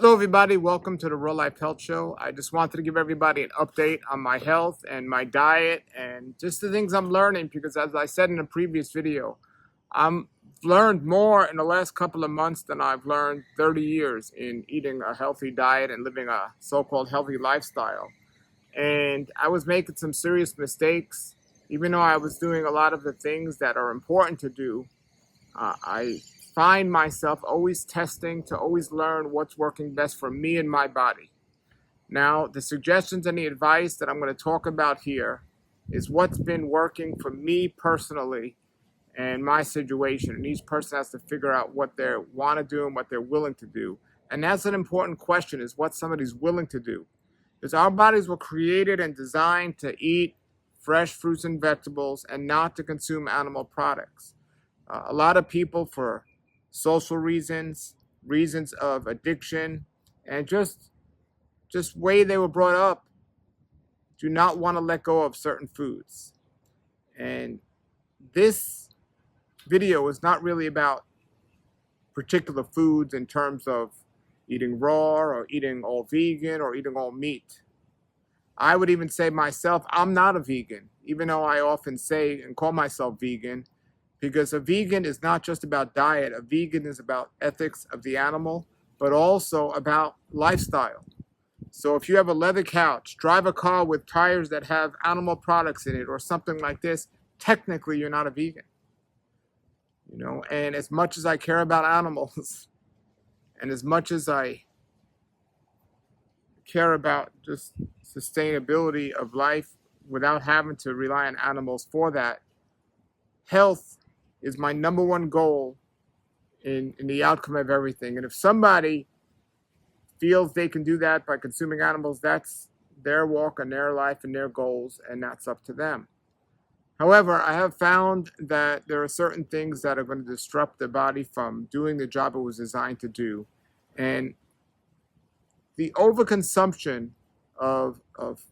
Hello, everybody. Welcome to the Real Life Health Show. I just wanted to give everybody an update on my health and my diet and just the things I'm learning because, as I said in a previous video, I'm learned more in the last couple of months than I've learned 30 years in eating a healthy diet and living a so-called healthy lifestyle. And I was making some serious mistakes, even though I was doing a lot of the things that are important to do. I find myself always testing to always learn what's working best for me and my body. Now, the suggestions and the advice that I'm going to talk about here is what's been working for me personally and my situation. And each person has to figure out what they want to do and what they're willing to do. And that's an important question, is what somebody's willing to do. Because our bodies were created and designed to eat fresh fruits and vegetables and not to consume animal products. A lot of people, for social reasons, reasons of addiction, and just way they were brought up, do not want to let go of certain foods. And this video is not really about particular foods in terms of eating raw or eating all vegan or eating all meat. I would even say myself, I'm not a vegan, even though I often say and call myself vegan. Because a vegan is not just about diet. A vegan is about ethics of the animal, but also about lifestyle. So if you have a leather couch, drive a car with tires that have animal products in it or something like this, technically you're not a vegan. And as much as I care about animals and as much as I care about just sustainability of life without having to rely on animals for that, health is my number one goal in the outcome of everything. And if somebody feels they can do that by consuming animals, that's their walk and their life and their goals, and that's up to them. However, I have found that there are certain things that are going to disrupt the body from doing the job it was designed to do. And the overconsumption of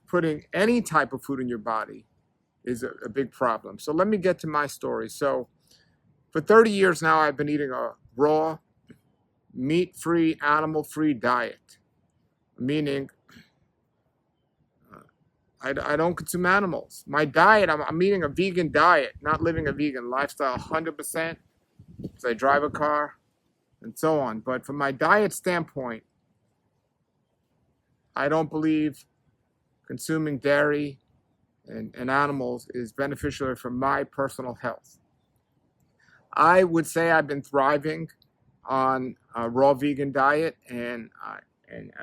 putting any type of food in your body is a big problem. So let me get to my story. So for 30 years now, I've been eating a raw, meat-free, animal-free diet, meaning I don't consume animals. My diet, I'm eating a vegan diet, not living a vegan lifestyle 100%, because I drive a car and so on. But from my diet standpoint, I don't believe consuming dairy and animals is beneficial for my personal health. I would say I've been thriving on a raw vegan diet, and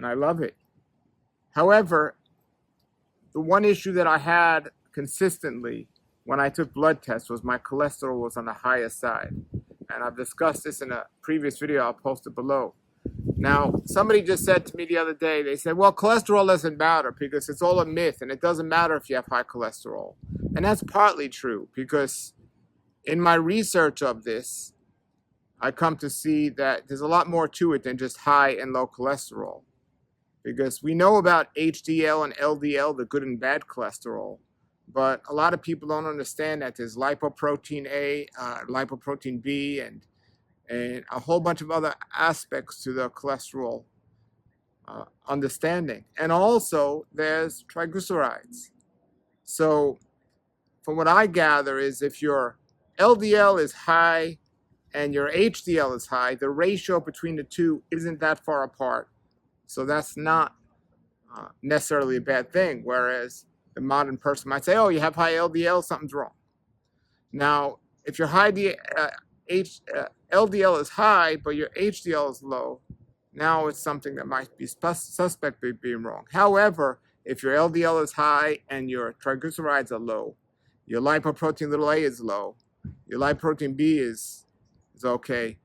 I love it. However, the one issue that I had consistently when I took blood tests was my cholesterol was on the highest side. And I've discussed this in a previous video. I'll post it below. Now, somebody just said to me the other day, they said, well, cholesterol doesn't matter because it's all a myth and it doesn't matter if you have high cholesterol. And that's partly true because in my research of this, I come to see that there's a lot more to it than just high and low cholesterol. Because we know about HDL and LDL, the good and bad cholesterol, but a lot of people don't understand that there's lipoprotein A, lipoprotein B, and a whole bunch of other aspects to the cholesterol understanding. And also there's triglycerides. So from what I gather is if your LDL is high and your HDL is high, the ratio between the two isn't that far apart. So that's not necessarily a bad thing. Whereas the modern person might say, oh, you have high LDL, something's wrong. Now, if your LDL is high, but your HDL is low, now it's something that might be suspect of being wrong. However, if your LDL is high and your triglycerides are low, your lipoprotein little a is low, your lipoprotein B is okay,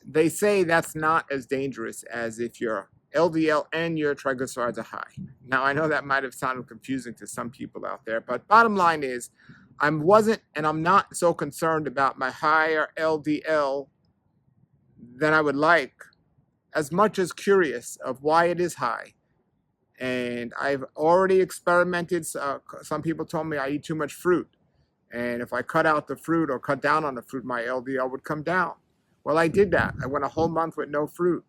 they say that's not as dangerous as if your LDL and your triglycerides are high. Now, I know that might have sounded confusing to some people out there, but bottom line is I'm not so concerned about my higher LDL than I would like, as much as curious of why it is high. And I've already experimented. Some people told me I eat too much fruit. And if I cut out the fruit or cut down on the fruit, my LDL would come down. Well, I did that. I went a whole month with no fruit.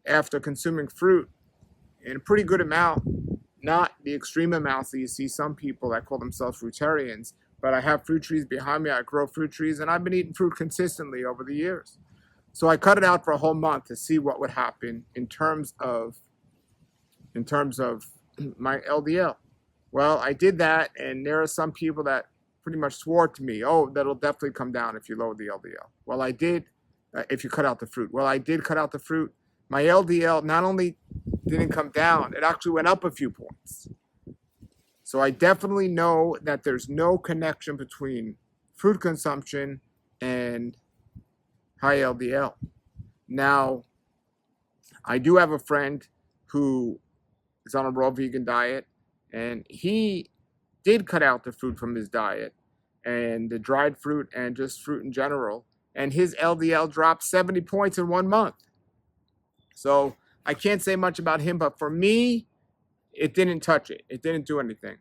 after consuming fruit in a pretty good amount, not the extreme amounts that you see some people that call themselves fruitarians, but I have fruit trees behind me. I grow fruit trees, and I've been eating fruit consistently over the years. So I cut it out for a whole month to see what would happen in terms of my LDL. Well, I did that, and there are some people that pretty much swore to me, oh, that'll definitely come down if you lower the LDL. Well, I did, if you cut out the fruit. Well, I did cut out the fruit. My LDL not only didn't come down, it actually went up a few points. So I definitely know that there's no connection between fruit consumption and high LDL. Now, I do have a friend who is on a raw vegan diet, and he did cut out the fruit from his diet and the dried fruit and just fruit in general, and his LDL dropped 70 points in 1 month. So I can't say much about him, but for me, it didn't touch it. It didn't do anything.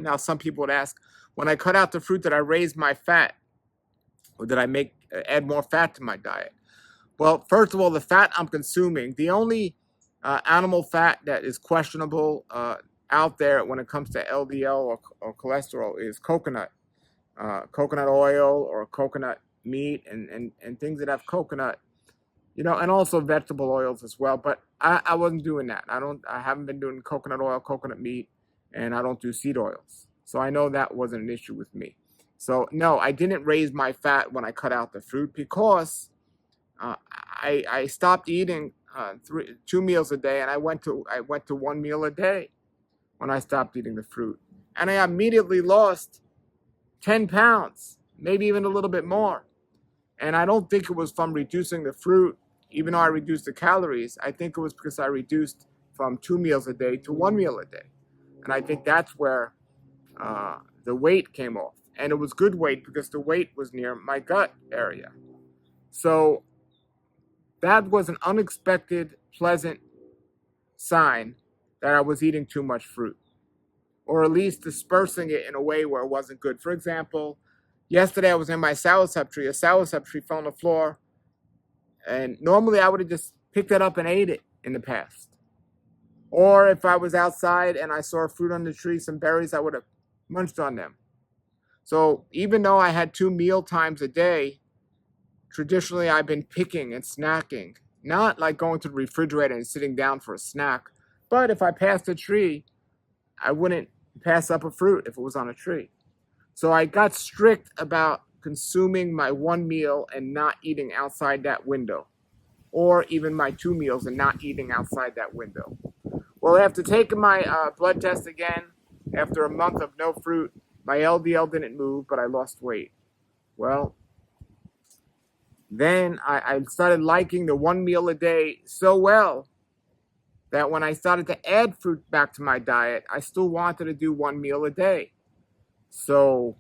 Now, some people would ask, when I cut out the fruit, did I raise my fat? Or did I add more fat to my diet? Well, first of all, the fat I'm consuming, the only animal fat that is questionable out there when it comes to LDL or cholesterol is coconut oil or coconut meat and things that have coconut, and also vegetable oils as well. But I wasn't doing that. I haven't been doing coconut oil, coconut meat, and I don't do seed oils. So I know that wasn't an issue with me. So no, I didn't raise my fat when I cut out the fruit because I stopped eating 2 meals a day, and I went to 1 meal a day when I stopped eating the fruit. And I immediately lost 10 pounds, maybe even a little bit more. And I don't think it was from reducing the fruit, even though I reduced the calories. I think it was because I reduced from 2 meals a day to 1 meal a day. And I think that's where the weight came off. And it was good weight because the weight was near my gut area. So that was an unexpected, pleasant sign that I was eating too much fruit, or at least dispersing it in a way where it wasn't good. For example, yesterday I was in my soursop tree. A soursop tree fell on the floor, and normally I would have just picked it up and ate it in the past. Or if I was outside and I saw fruit on the tree, some berries, I would have munched on them. So even though I had 2 meal times a day, traditionally I've been picking and snacking, not like going to the refrigerator and sitting down for a snack. But if I passed a tree, I wouldn't pass up a fruit if it was on a tree. So I got strict about consuming my 1 meal and not eating outside that window, or even my 2 meals and not eating outside that window. Well, after taking my blood test again, after a month of no fruit, my LDL didn't move, but I lost weight. Well, then I started liking the 1 meal a day so well that when I started to add fruit back to my diet, I still wanted to do 1 meal a day. So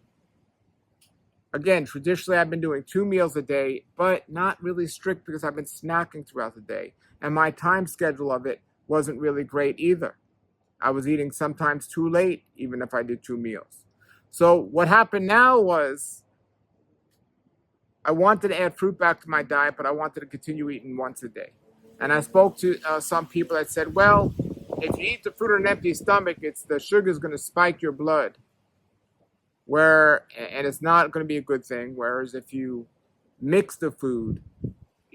again, traditionally I've been doing 2 meals a day, but not really strict because I've been snacking throughout the day. And my time schedule of it wasn't really great either. I was eating sometimes too late, even if I did 2 meals. So what happened now was I wanted to add fruit back to my diet, but I wanted to continue eating once a day. And I spoke to some people that said, well, if you eat the fruit on an empty stomach, the sugar is going to spike your blood, and it's not going to be a good thing. Whereas if you mix the food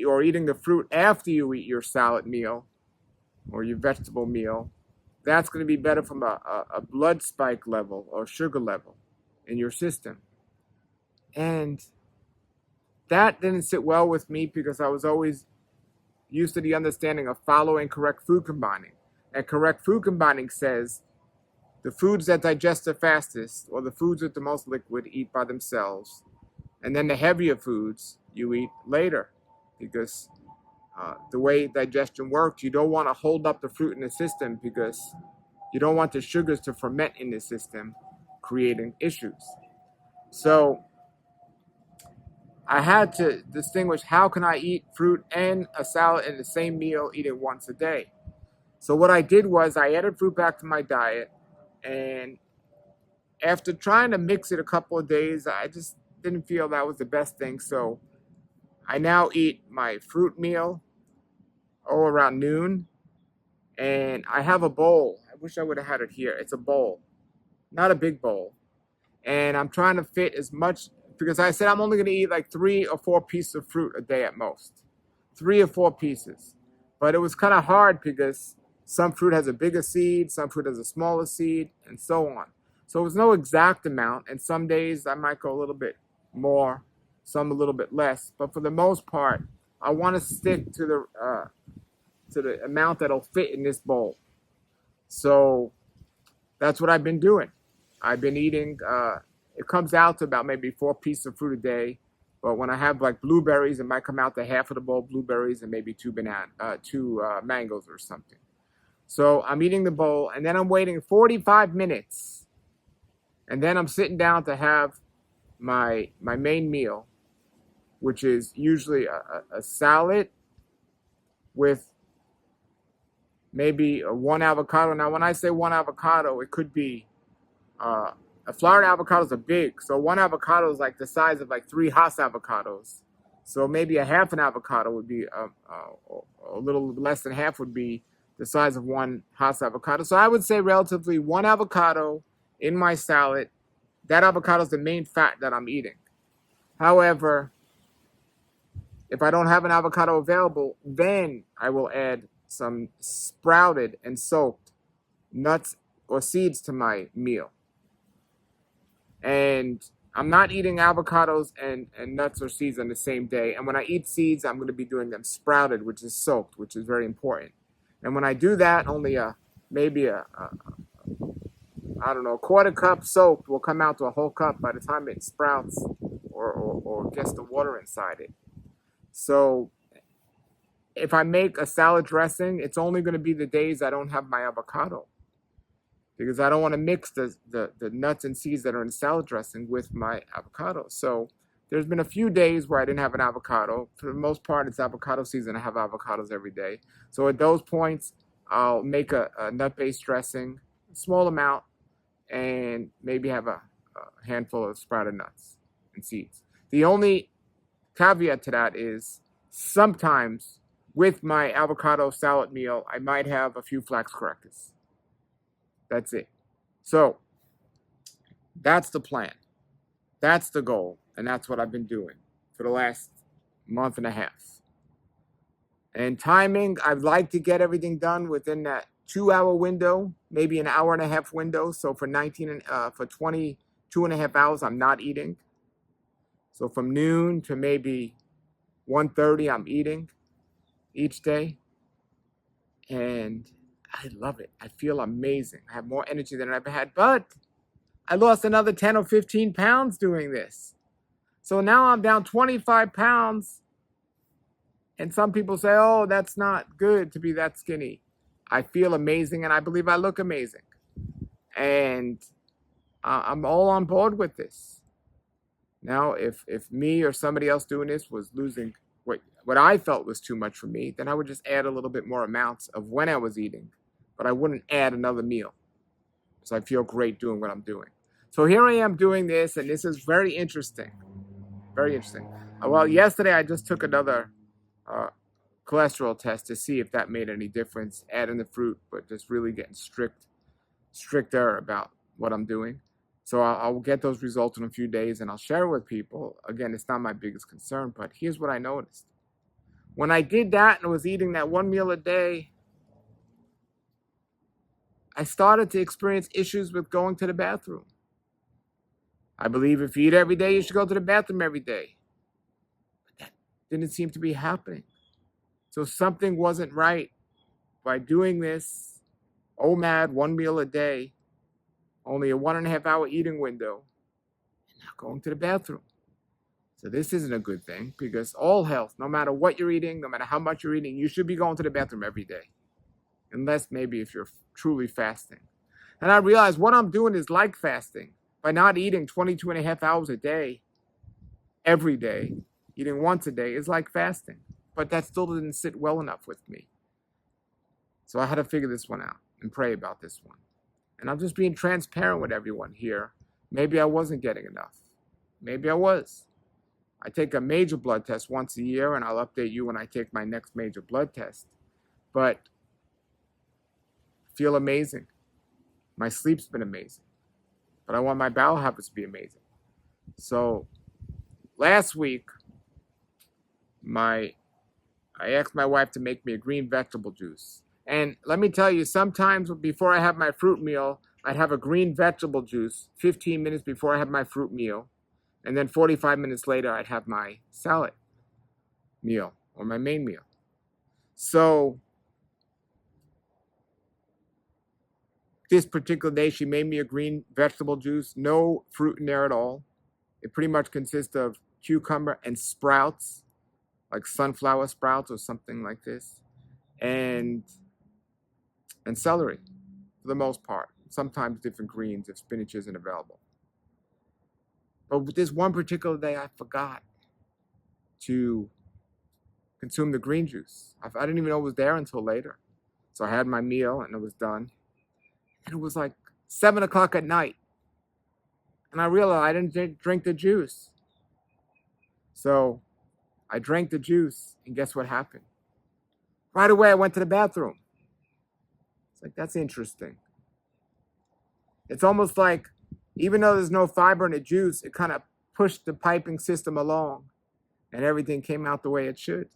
or eating the fruit after you eat your salad meal or your vegetable meal, that's going to be better from a blood spike level or sugar level in your system. And that didn't sit well with me because I was always used to the understanding of following correct food combining. And correct food combining says the foods that digest the fastest, or the foods with the most liquid, eat by themselves. And then the heavier foods you eat later, because the way digestion works, you don't want to hold up the fruit in the system because you don't want the sugars to ferment in the system, creating issues. So I had to distinguish, how can I eat fruit and a salad in the same meal, eat it once a day? So what I did was I added fruit back to my diet, and after trying to mix it a couple of days, I just didn't feel that was the best thing. So I now eat my fruit meal around noon. And I have a bowl. I wish I would have had it here. It's a bowl, not a big bowl. And I'm trying to fit as much, because I said I'm only going to eat like 3 or 4 pieces of fruit a day at most. 3 or 4 pieces. But it was kind of hard because some fruit has a bigger seed, some fruit has a smaller seed, and so on. So it was no exact amount. And some days I might go a little bit more, some a little bit less. But for the most part, I want to stick to the amount that'll fit in this bowl. So that's what I've been doing. I've been eating, it comes out to about maybe 4 pieces of fruit a day. But when I have like blueberries, it might come out to half of the bowl of blueberries and maybe 2 mangoes or something. So I'm eating the bowl, and then I'm waiting 45 minutes. And then I'm sitting down to have my main meal, which is usually a salad with maybe 1 avocado. Now, when I say 1 avocado, it could be Florida avocados are big, so 1 avocado is like the size of like 3 Hass avocados. So maybe a half an avocado would be a little less than half would be the size of 1 Hass avocado. So I would say relatively 1 avocado in my salad. That avocado is the main fat that I'm eating. However, if I don't have an avocado available, then I will add some sprouted and soaked nuts or seeds to my meal. And I'm not eating avocados and nuts or seeds on the same day. And when I eat seeds, I'm going to be doing them sprouted, which is soaked, which is very important. And when I do that, only maybe I don't know, a 1/4 cup soaked will come out to a whole cup by the time it sprouts or gets the water inside it. So if I make a salad dressing, it's only going to be the days I don't have my avocado, because I don't want to mix the nuts and seeds that are in salad dressing with my avocado. So there's been a few days where I didn't have an avocado. For the most part, it's avocado season. I have avocados every day. So at those points, I'll make a nut-based dressing, a small amount, and maybe have a handful of sprouted nuts and seeds. The only caveat to that is sometimes with my avocado salad meal, I might have a few flax crackers. That's it. So that's the plan. That's the goal. And that's what I've been doing for the last month and a half. And timing, I'd like to get everything done within that 2-hour window, maybe an hour and a half window. So for 22.5 hours, I'm not eating. So from noon to maybe 1:30, I'm eating each day. And I love it. I feel amazing. I have more energy than I've ever had. But I lost another 10 or 15 pounds doing this. So now I'm down 25 pounds. And some people say, oh, that's not good to be that skinny. I feel amazing, and I believe I look amazing. And I'm all on board with this. Now, if me or somebody else doing this was losing what I felt was too much for me, then I would just add a little bit more amounts of when I was eating. But I wouldn't add another meal, because I feel great doing what I'm doing. So here I am doing this, and this is very interesting. Very interesting. Well, yesterday I just took another cholesterol test to see if that made any difference, adding the fruit, but just really getting stricter about what I'm doing. So I'll get those results in a few days, and I'll share it with people. Again, it's not my biggest concern, but here's what I noticed. When I did that and was eating that 1 meal a day, I started to experience issues with going to the bathroom. I believe if you eat every day, you should go to the bathroom every day. But that didn't seem to be happening. So something wasn't right by doing this OMAD 1 meal a day, only a 1.5 hour eating window, and not going to the bathroom. So this isn't a good thing, because all health, no matter what you're eating, no matter how much you're eating, you should be going to the bathroom every day. Unless maybe if you're truly fasting. And I realized what I'm doing is like fasting. By not eating 22.5 hours a day, every day, eating once a day is like fasting. But that still didn't sit well enough with me. So I had to figure this one out and pray about this one. And I'm just being transparent with everyone here. Maybe I wasn't getting enough. Maybe I was. I take a major blood test once a year, and I'll update you when I take my next major blood test. but I feel amazing. My sleep's been amazing, but I want my bowel habits to be amazing. So last week, I asked my wife to make me a green vegetable juice. And let me tell you, sometimes before I have my fruit meal, I'd have a green vegetable juice 15 minutes before I have my fruit meal. And then 45 minutes later, I'd have my salad meal or my main meal. So this particular day, she made me a green vegetable juice, no fruit in there at all. It pretty much consists of cucumber and sprouts, like sunflower sprouts or something like this, and celery for the most part. Sometimes different greens if spinach isn't available. But with this one particular day, I forgot to consume the green juice. I didn't even know it was there until later. So I had my meal and it was done. And it was like 7 o'clock at night. And I realized I didn't drink the juice. So I drank the juice, and guess what happened? Right away, I went to the bathroom. It's like, that's interesting. It's almost like, even though there's no fiber in the juice, it kind of pushed the piping system along, and everything came out the way it should.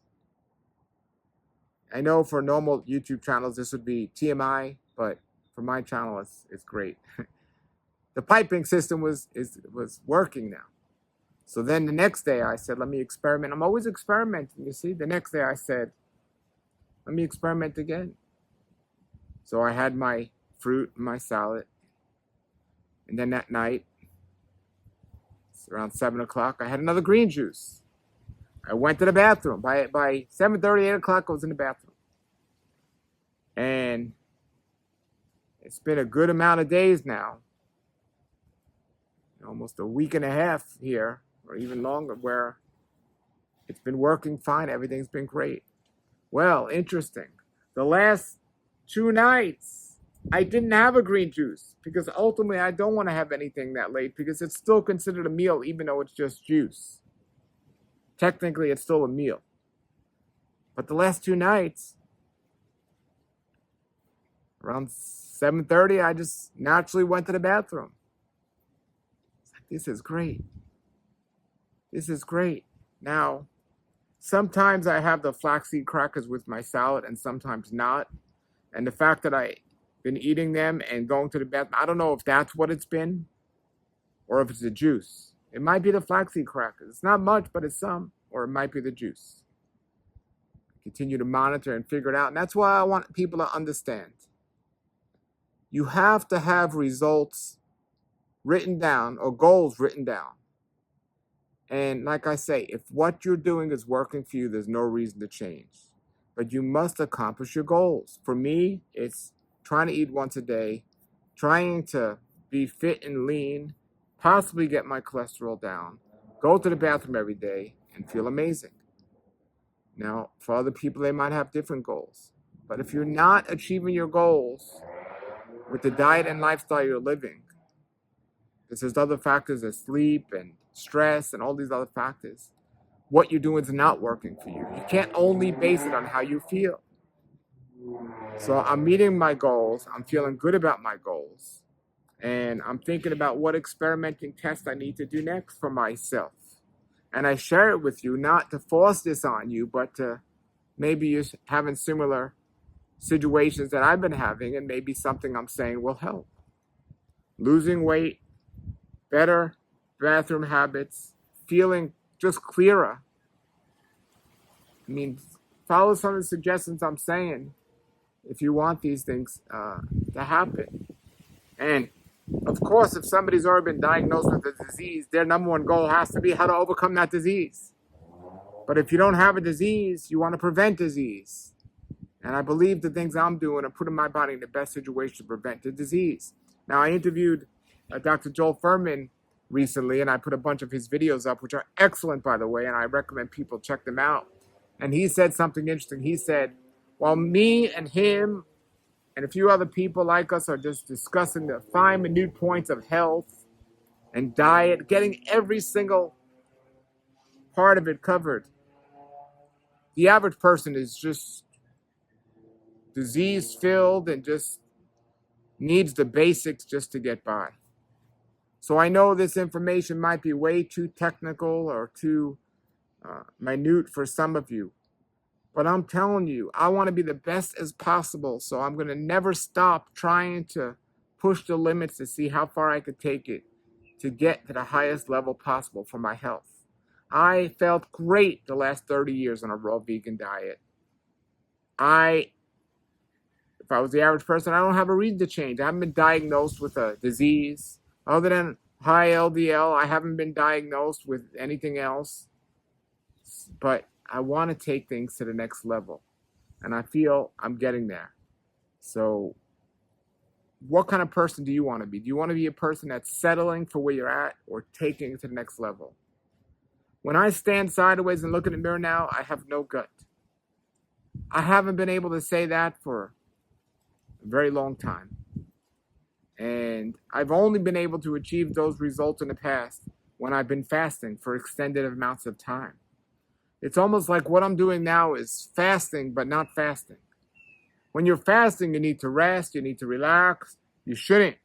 I know for normal YouTube channels, this would be TMI, but for my channel, it's great. The piping system was working now. So then the next day I said, let me experiment. I'm always experimenting, you see. The next day I said, let me experiment again. So I had my fruit and my salad. And then that night, it's around 7 o'clock, I had another green juice. I went to the bathroom. By 7:30, 8 o'clock, I was in the bathroom. And it's been a good amount of days now, almost a week and a half here, or even longer, where it's been working fine. Everything's been great. Well, interesting. The last 2 nights, I didn't have a green juice because ultimately I don't want to have anything that late because it's still considered a meal even though it's just juice. Technically, it's still a meal. But the last 2 nights, around 7:30, I just naturally went to the bathroom. This is great. This is great. Now, sometimes I have the flaxseed crackers with my salad and sometimes not. And the fact that I've been eating them and going to the bathroom, I don't know if that's what it's been or if it's the juice. It might be the flaxseed crackers. It's not much, but it's some. Or it might be the juice. Continue to monitor and figure it out. And that's why I want people to understand. You have to have results written down or goals written down. And like I say, if what you're doing is working for you, there's no reason to change. But you must accomplish your goals. For me, it's trying to eat once a day, trying to be fit and lean, possibly get my cholesterol down, go to the bathroom every day, and feel amazing. Now, for other people, they might have different goals. But if you're not achieving your goals with the diet and lifestyle you're living, because there's other factors as sleep and stress and all these other factors, what you're doing is not working for you. You can't only base it on how you feel. So I'm meeting my goals. I'm feeling good about my goals. And I'm thinking about what experimenting test I need to do next for myself. And I share it with you, not to force this on you, but to maybe you're having similar situations that I've been having, and maybe something I'm saying will help. Losing weight, better bathroom habits, feeling just clearer. I mean, follow some of the suggestions I'm saying if you want these things to happen. And of course, if somebody's already been diagnosed with a disease, their number one goal has to be how to overcome that disease. But if you don't have a disease, you want to prevent disease. And I believe the things I'm doing are putting my body in the best situation to prevent the disease. Now, I interviewed Dr. Joel Fuhrman recently, and I put a bunch of his videos up, which are excellent, by the way, and I recommend people check them out. And he said something interesting. He said, while me and him and a few other people like us are just discussing the fine, minute points of health and diet, getting every single part of it covered, the average person is just disease-filled and just needs the basics just to get by. So I know this information might be way too technical or too minute for some of you. But I'm telling you, I want to be the best as possible. So I'm going to never stop trying to push the limits to see how far I could take it to get to the highest level possible for my health. I felt great the last 30 years on a raw vegan diet. If I was the average person, I don't have a reason to change. I haven't been diagnosed with a disease. Other than high LDL, I haven't been diagnosed with anything else. But I want to take things to the next level. And I feel I'm getting there. So what kind of person do you want to be? Do you want to be a person that's settling for where you're at or taking it to the next level? When I stand sideways and look in the mirror now, I have no gut. I haven't been able to say that for a very long time. And I've only been able to achieve those results in the past when I've been fasting for extended amounts of time. It's almost like what I'm doing now is fasting, but not fasting. When you're fasting, you need to rest, you need to relax. You shouldn't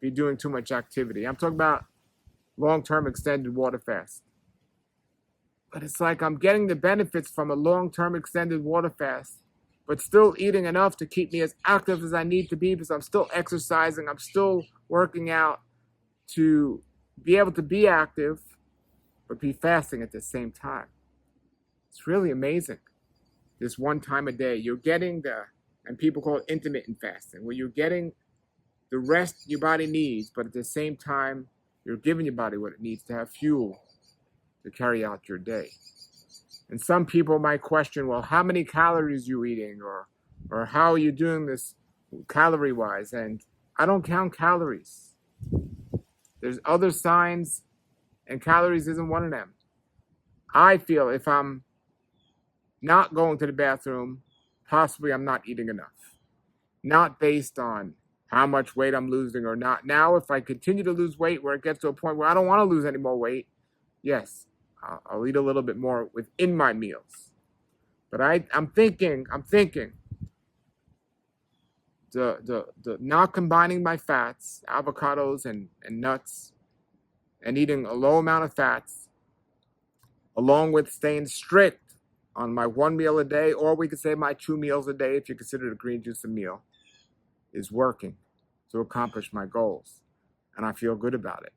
be doing too much activity. I'm talking about long-term extended water fast. But it's like I'm getting the benefits from a long-term extended water fast, but still eating enough to keep me as active as I need to be because I'm still exercising, I'm still working out to be able to be active, but be fasting at the same time. It's really amazing. This one time a day, you're getting and people call it intermittent fasting, where you're getting the rest your body needs, but at the same time, you're giving your body what it needs to have fuel to carry out your day. And some people might question, well, how many calories you eating, or how are you doing this calorie-wise? And I don't count calories. There's other signs, and calories isn't one of them. I feel if I'm not going to the bathroom, possibly I'm not eating enough. Not based on how much weight I'm losing or not. Now, if I continue to lose weight where it gets to a point where I don't want to lose any more weight, yes, I'll eat a little bit more within my meals. But I'm thinking the not combining my fats, avocados and nuts, and eating a low amount of fats, along with staying strict on my 1 meal a day, or we could say my 2 meals a day if you consider the green juice a meal, is working to accomplish my goals. And I feel good about it.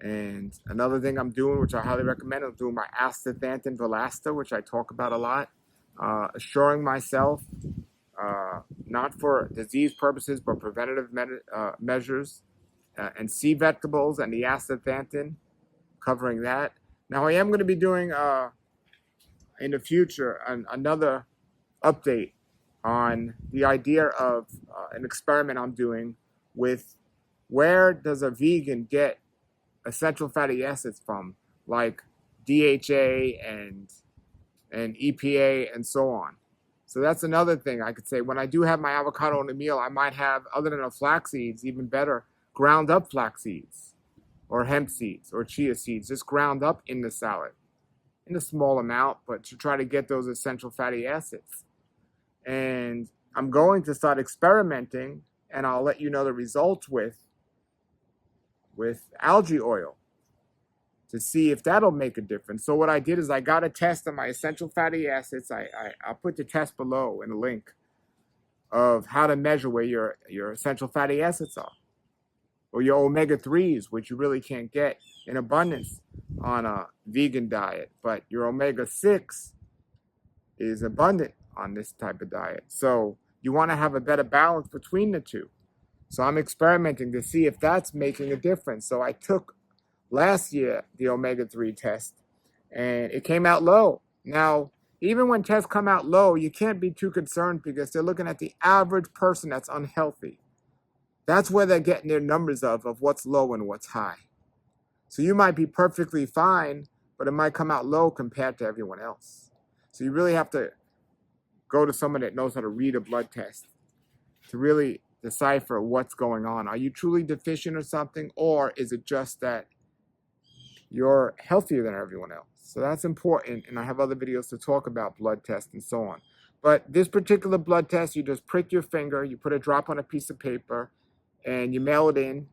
And another thing I'm doing, which I highly recommend, I'm doing my astaxanthin Vilasta, which I talk about a lot, assuring myself, not for disease purposes, but preventative measures, and sea vegetables and the astaxanthin, covering that. Now, I am going to be doing, in the future, another update on the idea of an experiment I'm doing with where does a vegan get essential fatty acids from, like DHA and EPA and so on. So that's another thing I could say. When I do have my avocado in a meal, I might have, other than the flax seeds, even better, ground up flax seeds or hemp seeds or chia seeds, just ground up in the salad in a small amount, but to try to get those essential fatty acids. And I'm going to start experimenting, and I'll let you know the results with algae oil to see if that'll make a difference. So what I did is I got a test on my essential fatty acids. I'll put the test below in a link of how to measure where your essential fatty acids are, or your omega-3s, which you really can't get in abundance on a vegan diet, but your omega-6 is abundant on this type of diet. So you want to have a better balance between the two. So I'm experimenting to see if that's making a difference. So I took last year the omega-3 test, and it came out low. Now, even when tests come out low, you can't be too concerned because they're looking at the average person that's unhealthy. That's where they're getting their numbers of what's low and what's high. So you might be perfectly fine, but it might come out low compared to everyone else. So you really have to go to someone that knows how to read a blood test to really decipher what's going on. Are you truly deficient or something, or is it just that you're healthier than everyone else? So that's important, and I have other videos to talk about blood tests and so on. But this particular blood test, you just prick your finger, you put a drop on a piece of paper, and you mail it in.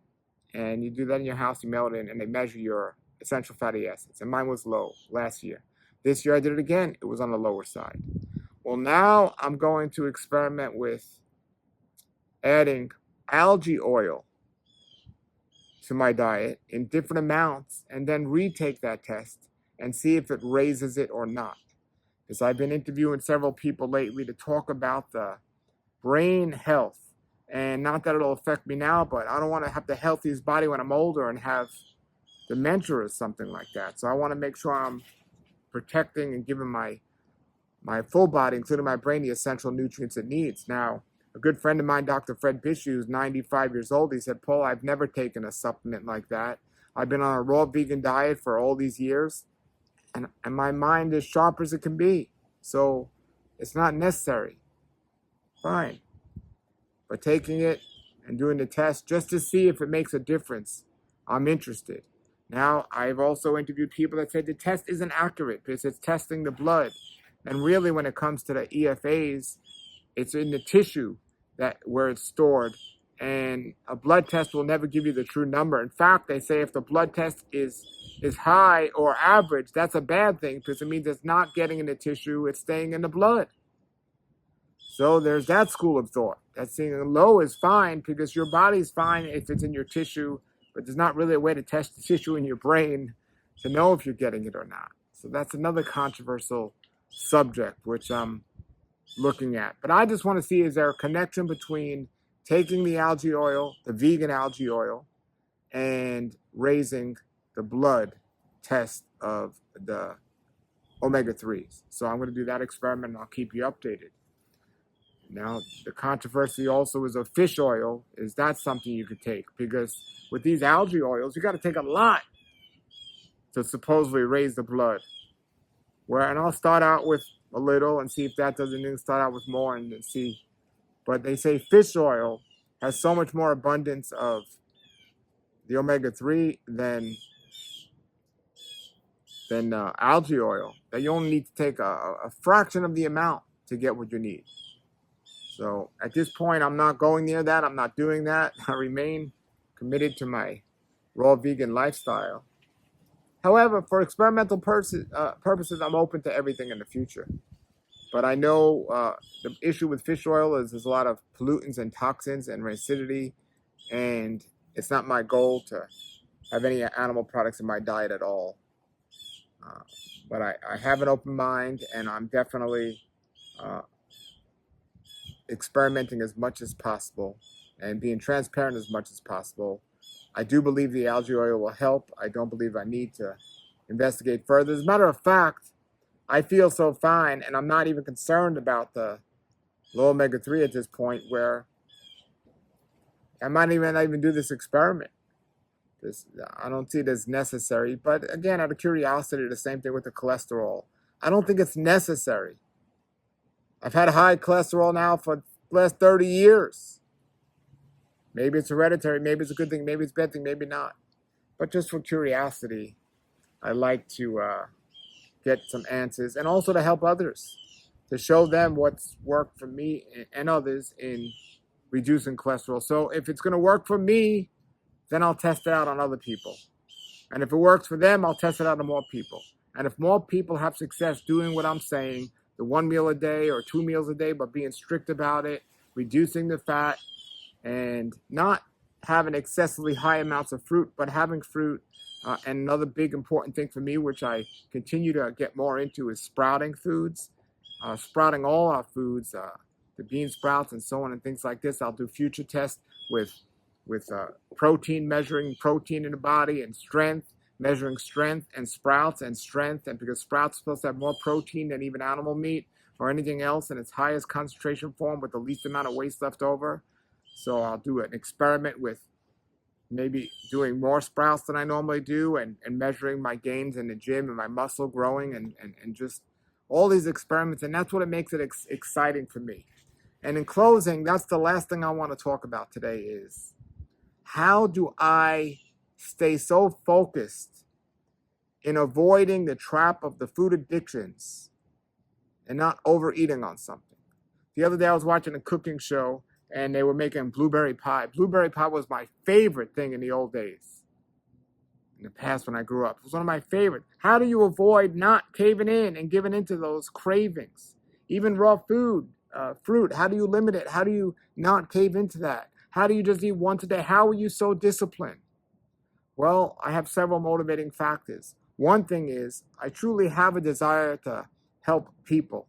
And you do that in your house, you mail it in, and they measure your essential fatty acids. And mine was low last year. This year I did it again, it was on the lower side. Well, now I'm going to experiment with adding algae oil to my diet in different amounts and then retake that test and see if it raises it or not. Because I've been interviewing several people lately to talk about the brain health. And not that it'll affect me now, but I don't want to have the healthiest body when I'm older and have dementia or something like that. So I want to make sure I'm protecting and giving my full body, including my brain, the essential nutrients it needs. Now, a good friend of mine, Dr. Fred Bishu, who's 95 years old, he said, Paul, I've never taken a supplement like that. I've been on a raw vegan diet for all these years, and my mind is sharp as it can be. So it's not necessary. Fine. But taking it and doing the test just to see if it makes a difference, I'm interested. Now, I've also interviewed people that said the test isn't accurate because it's testing the blood. And really, when it comes to the EFAs, it's in the tissue where it's stored. And a blood test will never give you the true number. In fact, they say if the blood test is high or average, that's a bad thing because it means it's not getting in the tissue, it's staying in the blood. So there's that school of thought. That saying low is fine because your body's fine if it's in your tissue, but there's not really a way to test the tissue in your brain to know if you're getting it or not. So that's another controversial subject which I'm looking at. But I just want to see, is there a connection between taking the algae oil, the vegan algae oil, and raising the blood test of the omega-3s. So I'm going to do that experiment and I'll keep you updated. Now, the controversy also is of fish oil. Is that something you could take? Because with these algae oils, you got to take a lot to supposedly raise the blood. And I'll start out with a little and see if that doesn't even start out with more and then see. But they say fish oil has so much more abundance of the omega-3 than algae oil that you only need to take a fraction of the amount to get what you need. So at this point, I'm not going near that. I'm not doing that. I remain committed to my raw vegan lifestyle. However, for experimental purposes, I'm open to everything in the future. But I know the issue with fish oil is there's a lot of pollutants and toxins and rancidity, and it's not my goal to have any animal products in my diet at all. But I have an open mind, and I'm definitely experimenting as much as possible and being transparent as much as possible. I do believe the algae oil will help. I don't believe I need to investigate further. As a matter of fact, I feel so fine, and I'm not even concerned about the low omega-3 at this point, where I might not even do this experiment. I don't see it as necessary. But again, out of curiosity, the same thing with the cholesterol. I don't think it's necessary. I've had high cholesterol now for the last 30 years. Maybe it's hereditary, maybe it's a good thing, maybe it's a bad thing, maybe not. But just for curiosity, I like to get some answers and also to help others, to show them what's worked for me and others in reducing cholesterol. So if it's going to work for me, then I'll test it out on other people. And if it works for them, I'll test it out on more people. And if more people have success doing what I'm saying, the 1 meal a day or 2 meals a day, but being strict about it, reducing the fat, and not having excessively high amounts of fruit, but having fruit. And another big important thing for me, which I continue to get more into, is sprouting foods. Sprouting all our foods, the bean sprouts and so on and things like this. I'll do future tests with protein, measuring protein in the body, and strength, measuring strength and sprouts and strength. And because sprouts are supposed to have more protein than even animal meat or anything else in its highest concentration form with the least amount of waste left over. So I'll do an experiment with maybe doing more sprouts than I normally do and measuring my gains in the gym and my muscle growing and just all these experiments. And that's what it makes it exciting for me. And in closing, that's the last thing I want to talk about today is how do I stay so focused in avoiding the trap of the food addictions and not overeating on something? The other day I was watching a cooking show and they were making blueberry pie. Blueberry pie was my favorite thing in the old days. In the past when I grew up. It was one of my favorites. How do you avoid not caving in and giving into those cravings? Even raw food, fruit, how do you limit it? How do you not cave into that? How do you just eat once a day? How are you so disciplined? Well, I have several motivating factors. One thing is I truly have a desire to help people.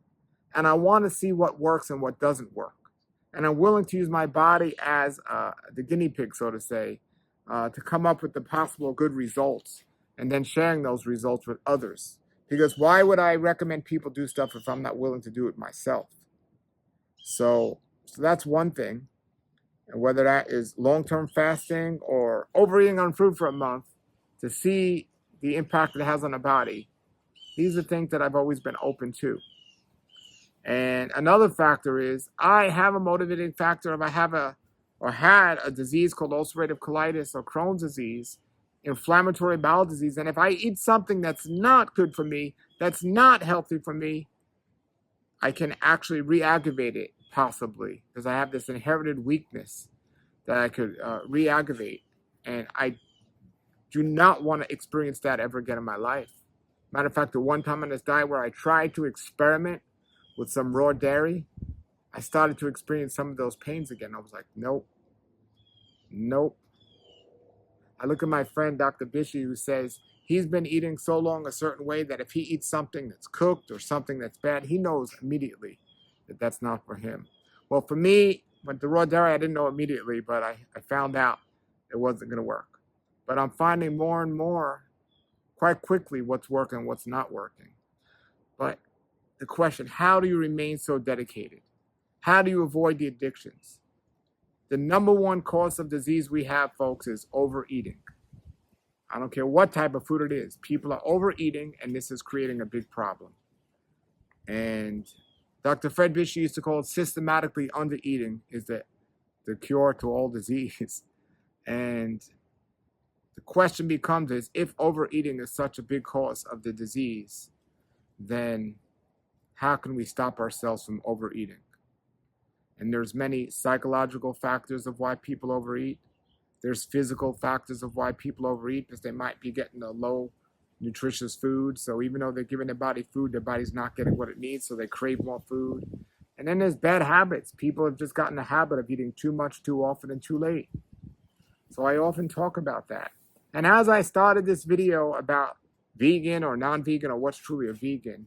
And I want to see what works and what doesn't work. And I'm willing to use my body as the guinea pig, so to say, to come up with the possible good results and then sharing those results with others. Because why would I recommend people do stuff if I'm not willing to do it myself? So that's one thing. And whether that is long-term fasting or overeating on fruit for a month to see the impact it has on the body, these are things that I've always been open to. And another factor is I have a motivating factor if I have had a disease called ulcerative colitis or Crohn's disease, inflammatory bowel disease. And if I eat something that's not good for me, that's not healthy for me, I can actually re-aggravate it possibly because I have this inherited weakness that I could re-aggravate. And I do not want to experience that ever again in my life. Matter of fact, the one time on this diet where I tried to experiment with some raw dairy, I started to experience some of those pains again. I was like, nope. I look at my friend, Dr. Bishi, who says he's been eating so long a certain way that if he eats something that's cooked or something that's bad, he knows immediately that that's not for him. Well, for me, with the raw dairy, I didn't know immediately, but I found out it wasn't going to work. But I'm finding more and more, quite quickly, what's working and what's not working. But the question, how do you remain so dedicated? How do you avoid the addictions? The number one cause of disease we have, folks, is overeating. I don't care what type of food it is. People are overeating, and this is creating a big problem. And Dr. Fred Bishi used to call it systematically undereating is the cure to all disease. And the question becomes is if overeating is such a big cause of the disease, then how can we stop ourselves from overeating? And there's many psychological factors of why people overeat. There's physical factors of why people overeat because they might be getting a low nutritious food. So even though they're giving their body food, their body's not getting what it needs, so they crave more food. And then there's bad habits. People have just gotten the habit of eating too much, too often, and too late. So I often talk about that. And as I started this video about vegan or non-vegan or what's truly a vegan,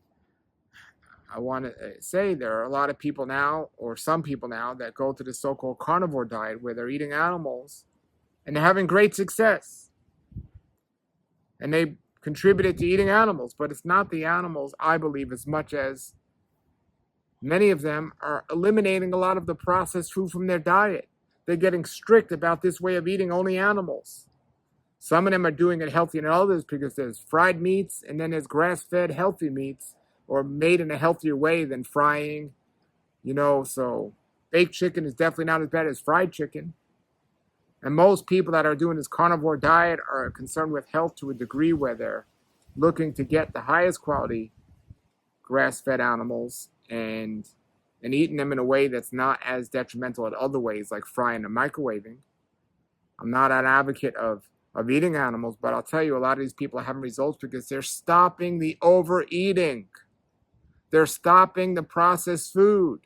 I want to say there are a lot of people now, or some people now, that go to the so-called carnivore diet where they're eating animals and they're having great success. And they contributed to eating animals, but it's not the animals, I believe, as much as many of them are eliminating a lot of the processed food from their diet. They're getting strict about this way of eating only animals. Some of them are doing it healthier than others because there's fried meats and then there's grass-fed healthy meats or made in a healthier way than frying, so baked chicken is definitely not as bad as fried chicken. And most people that are doing this carnivore diet are concerned with health to a degree where they're looking to get the highest quality grass-fed animals and eating them in a way that's not as detrimental in other ways, like frying and microwaving. I'm not an advocate of eating animals, but I'll tell you, a lot of these people are having results because they're stopping the overeating. They're stopping the processed food.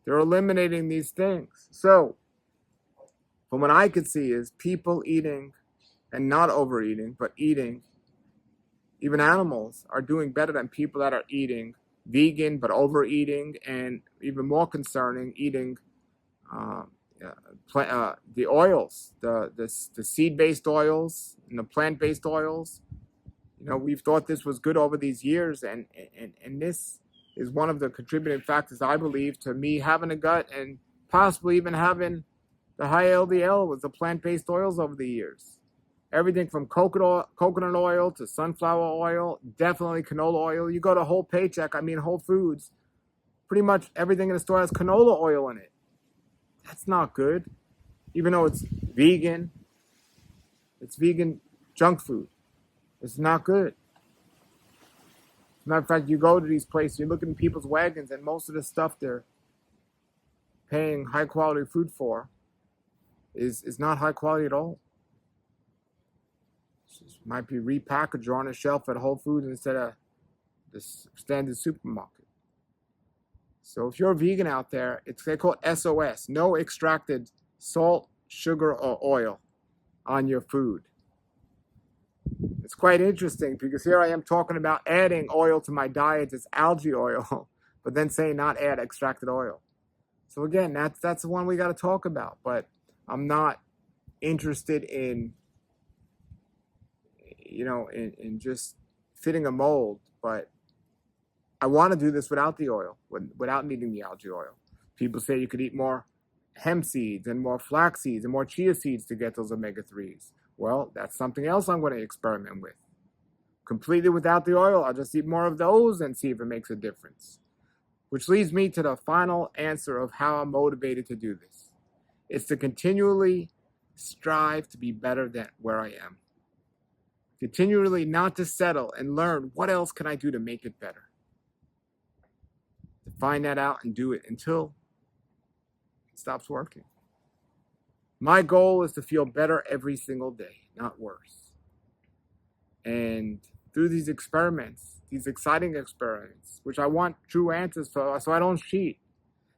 They're eliminating these things. So, from what I could see is people eating and not overeating, but eating, even animals, are doing better than people that are eating vegan but overeating, and even more concerning, eating the oils, the seed-based oils and the plant-based oils. We've thought this was good over these years, and this is one of the contributing factors, I believe, to me having a gut and possibly even having the high LDL with the plant-based oils over the years. Everything from coconut oil to sunflower oil, definitely canola oil. You go to Whole Paycheck, Whole Foods, pretty much everything in the store has canola oil in it. That's not good. Even though it's vegan junk food. It's not good. As a matter of fact, you go to these places, you look in people's wagons, and most of the stuff they're paying high quality food for is not high quality at all. It might be repackaged or on a shelf at Whole Foods instead of the standard supermarket. So if you're a vegan out there, they call it SOS, no extracted salt, sugar, or oil on your food. It's quite interesting because here I am talking about adding oil to my diet, it's algae oil, but then saying not add extracted oil. So again, that's the one we got to talk about, but I'm not interested in, in just fitting a mold, but I want to do this without the oil, without needing the algae oil. People say you could eat more hemp seeds and more flax seeds and more chia seeds to get those omega-3s. Well, that's something else I'm going to experiment with. Completely without the oil, I'll just eat more of those and see if it makes a difference. Which leads me to the final answer of how I'm motivated to do this. It's to continually strive to be better than where I am. Continually not to settle and learn what else can I do to make it better. To find that out and do it until it stops working. My goal is to feel better every single day, not worse. And through these experiments, these exciting experiments, which I want true answers for, so I don't cheat.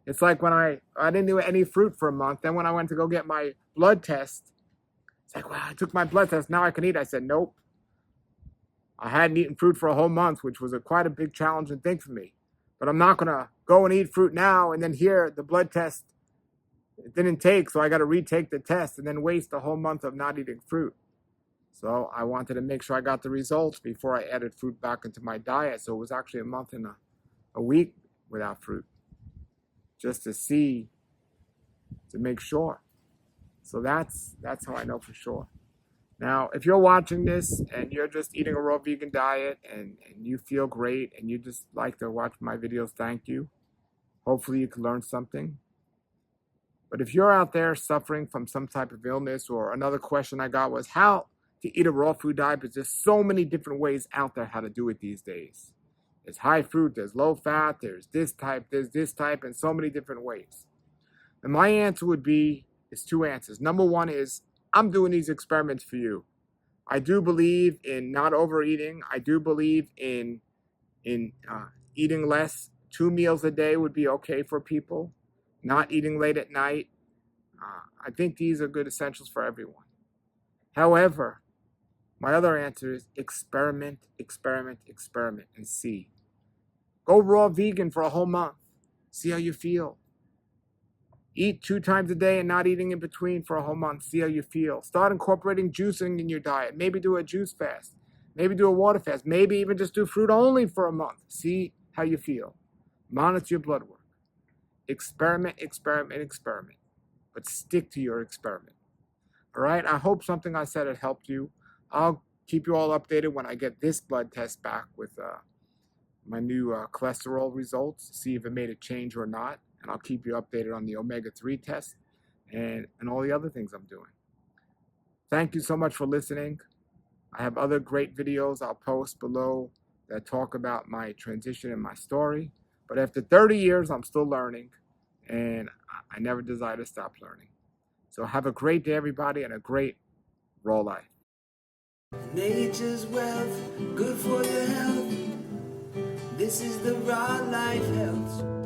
It's like when I didn't do any fruit for a month. Then when I went to go get my blood test, it's like, wow, I took my blood test. Now I can eat. I said, nope. I hadn't eaten fruit for a whole month, which was quite a big challenging thing for me. But I'm not going to go and eat fruit now and then here the blood test it didn't take, so I got to retake the test and then waste a whole month of not eating fruit. So I wanted to make sure I got the results before I added fruit back into my diet. So it was actually a month and a week without fruit, just to make sure. So that's how I know for sure. Now, if you're watching this and you're just eating a raw vegan diet and you feel great and you just like to watch my videos, thank you. Hopefully you can learn something. But if you're out there suffering from some type of illness, or another question I got was how to eat a raw food diet, because there's so many different ways out there how to do it these days. There's high fruit, there's low fat, there's this type, and so many different ways. And my answer is two answers. Number one is, I'm doing these experiments for you. I do believe in not overeating. I do believe in eating less. 2 meals a day would be okay for people. Not eating late at night. I think these are good essentials for everyone. However, my other answer is experiment, and see. Go raw vegan for a whole month. See how you feel. Eat 2 times a day and not eating in between for a whole month. See how you feel. Start incorporating juicing in your diet. Maybe do a juice fast. Maybe do a water fast. Maybe even just do fruit only for a month. See how you feel. Monitor your blood work. Experiment. But stick to your experiment. All right? I hope something I said had helped you. I'll keep you all updated when I get this blood test back with my new cholesterol results to see if it made a change or not. And I'll keep you updated on the omega-3 test and all the other things I'm doing. Thank you so much for listening. I have other great videos I'll post below that talk about my transition and my story. But after 30 years, I'm still learning, and I never desire to stop learning. So have a great day, everybody, and a great raw life. Nature's wealth, good for your health. This is the Raw Life Health.